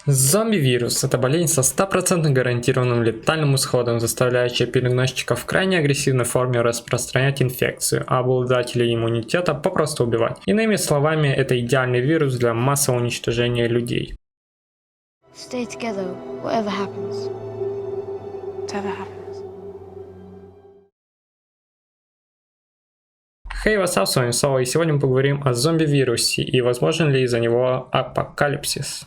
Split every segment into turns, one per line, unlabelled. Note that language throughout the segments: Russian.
Зомби-вирус – это болезнь со 100% гарантированным летальным исходом, заставляющая переносчиков в крайне агрессивной форме распространять инфекцию, а обладателей иммунитета попросту убивать. Иными словами, это идеальный вирус для массового уничтожения людей.
Stay together, whatever happens. Whatever happens.
Хей, what's up, с вами Сова, и сегодня мы поговорим о зомби-вирусе и возможен ли из-за него апокалипсис.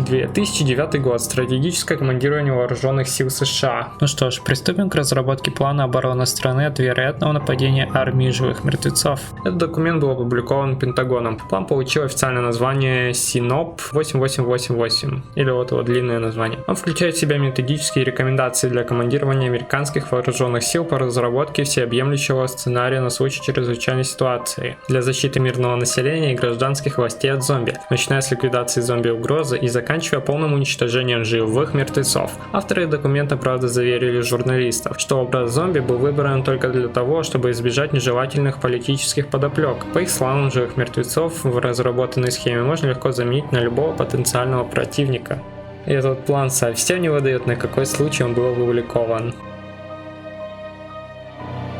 – 2009 год. Стратегическое командирование вооруженных сил США. Ну что ж, приступим к разработке плана обороны страны от вероятного нападения армии живых мертвецов. Этот документ был опубликован Пентагоном. План получил официальное название СИНОП 8888, или вот его длинное название. Он включает в себя методические рекомендации для командирования американских вооруженных сил по разработке всеобъемлющего сценария на случай чрезвычайной ситуации для защиты мирного населения и гражданских властей от зомби, начиная с ликвидации зомби-угрозы и заканчивая полным уничтожением живых мертвецов. Авторы документа, правда, заверили журналистов, что образ зомби был выбран только для того, чтобы избежать нежелательных политических подоплек. По их словам, живых мертвецов в разработанной схеме можно легко заменить на любого потенциального противника. И этот план совсем не выдает, на какой случай он был опубликован.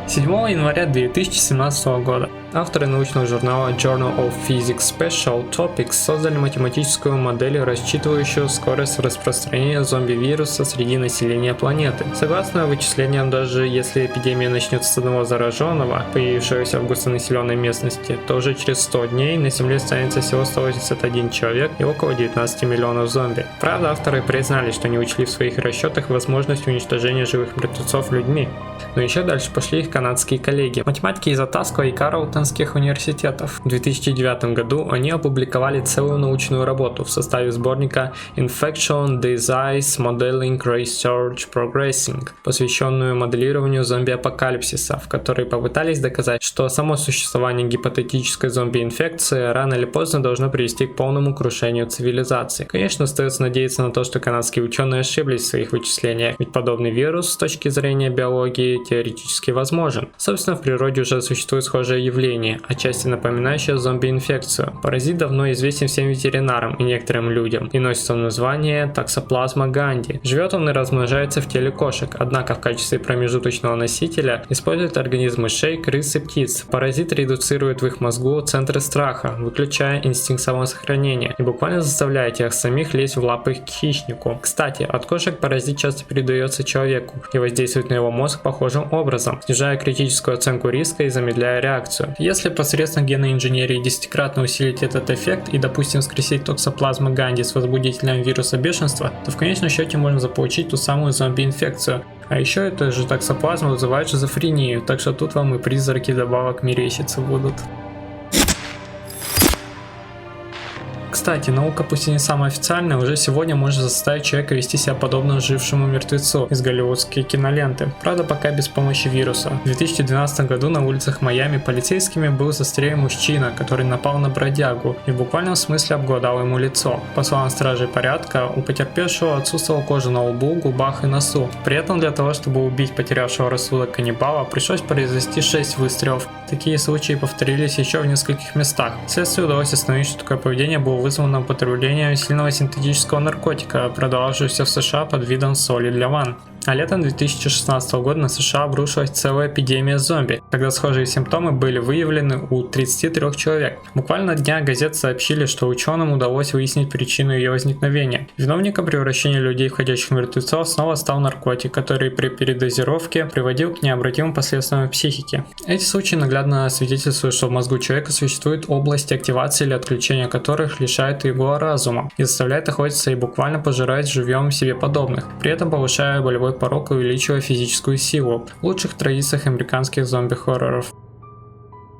7 января 2017 года авторы научного журнала Journal of Physics Special Topics создали математическую модель, рассчитывающую скорость распространения зомби-вируса среди населения планеты. Согласно вычислениям, даже если эпидемия начнется с одного зараженного, появившегося в густонаселенной местности, то уже через 100 дней на Земле останется всего 181 человек и около 19 миллионов зомби. Правда, авторы признали, что не учли в своих расчетах возможность уничтожения живых мертвецов людьми. Но еще дальше пошли их канадские коллеги, математики из Отасква и Карлтонских университетов. В 2009 году они опубликовали целую научную работу в составе сборника Infection Disease Modeling Research Progressing, посвященную моделированию зомби-апокалипсиса, в которой попытались доказать, что само существование гипотетической зомби-инфекции рано или поздно должно привести к полному крушению цивилизации. Конечно, остается надеяться на то, что канадские ученые ошиблись в своих вычислениях, ведь подобный вирус с точки зрения биологии теоретически возможен. Собственно, в природе уже существует схожее явление, отчасти напоминающее зомби-инфекцию. Паразит давно известен всем ветеринарам и некоторым людям, и носит он название Toxoplasma gondii. Живет он и размножается в теле кошек, однако в качестве промежуточного носителя использует организм мышей, крыс и птиц. Паразит редуцирует в их мозгу центры страха, выключая инстинкт самосохранения и буквально заставляя тех самих лезть в лапы к хищнику. Кстати, от кошек паразит часто передается человеку и воздействует на его мозг похожим образом, снижая критическую оценку риска и замедляя реакцию. Если посредством генной инженерии 10-кратно усилить этот эффект и, допустим, скрестить Toxoplasma gondii с возбудителем вируса бешенства, то в конечном счете можно заполучить ту самую зомби-инфекцию. А еще эта же токсоплазма вызывает шизофрению, так что тут вам и призраки добавок мерещиться будут. Кстати, наука, пусть и не самая официальная, уже сегодня может заставить человека вести себя подобно жившему мертвецу из голливудской киноленты. Правда, пока без помощи вируса. В 2012 году на улицах Майами полицейскими был застрелен мужчина, который напал на бродягу и в буквальном смысле обглодал ему лицо. По словам стражей порядка, у потерпевшего отсутствовала кожа на лбу, губах и носу. При этом для того, чтобы убить потерявшего рассудок каннибала, пришлось произвести 6 выстрелов. Такие случаи повторились еще в нескольких местах. Следствию удалось установить, что такое поведение было вызвано употреблением сильного синтетического наркотика, продававшегося в США под видом соли для ванн. А летом 2016 года на США обрушилась целая эпидемия зомби, когда схожие симптомы были выявлены у 33 человек. Буквально на днях газет сообщили, что ученым удалось выяснить причину ее возникновения. Виновником превращения людей в ходячих мертвецов снова стал наркотик, который при передозировке приводил к необратимым последствиям в психике. Эти случаи наглядно свидетельствуют, что в мозгу человека существует область активации или отключения которых лишает его разума и заставляет охотиться и буквально пожирать живьем себе подобных, при этом повышая болевой порог и увеличивая физическую силу в лучших традициях американских зомби-хорроров.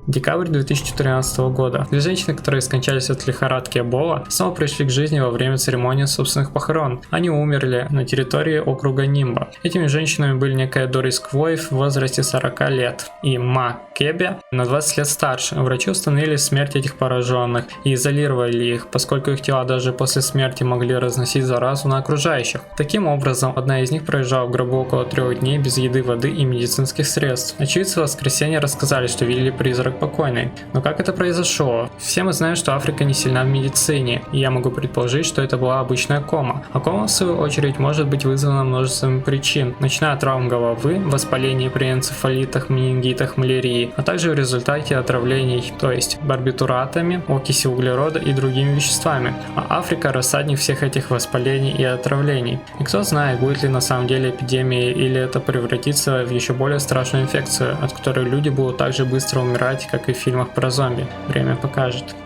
Декабрь 2013 года. Две женщины, которые скончались от лихорадки Эбола, снова пришли к жизни во время церемонии собственных похорон. Они умерли на территории округа Нимба. Этими женщинами были некая Дорис Квойф в возрасте 40 лет и Ма Кебе на 20 лет старше. Врачи установили смерть этих пораженных и изолировали их, поскольку их тела даже после смерти могли разносить заразу на окружающих. Таким образом, одна из них пролежала в гробу около 3 дней без еды, воды и медицинских средств. Очевидцы в воскресенье рассказали, что видели призрак покойной. Но как это произошло? Все мы знаем, что Африка не сильна в медицине, и я могу предположить, что это была обычная кома. А кома, в свою очередь, может быть вызвана множеством причин, начиная от травм головы, воспалений при энцефалитах, менингитах, малярии, а также в результате отравлений, то есть барбитуратами, окиси углерода и другими веществами. А Африка – рассадник всех этих воспалений и отравлений. И кто знает, будет ли на самом деле эпидемия, или это превратится в еще более страшную инфекцию, от которой люди будут так же быстро умирать, как и в фильмах про зомби. Время покажет.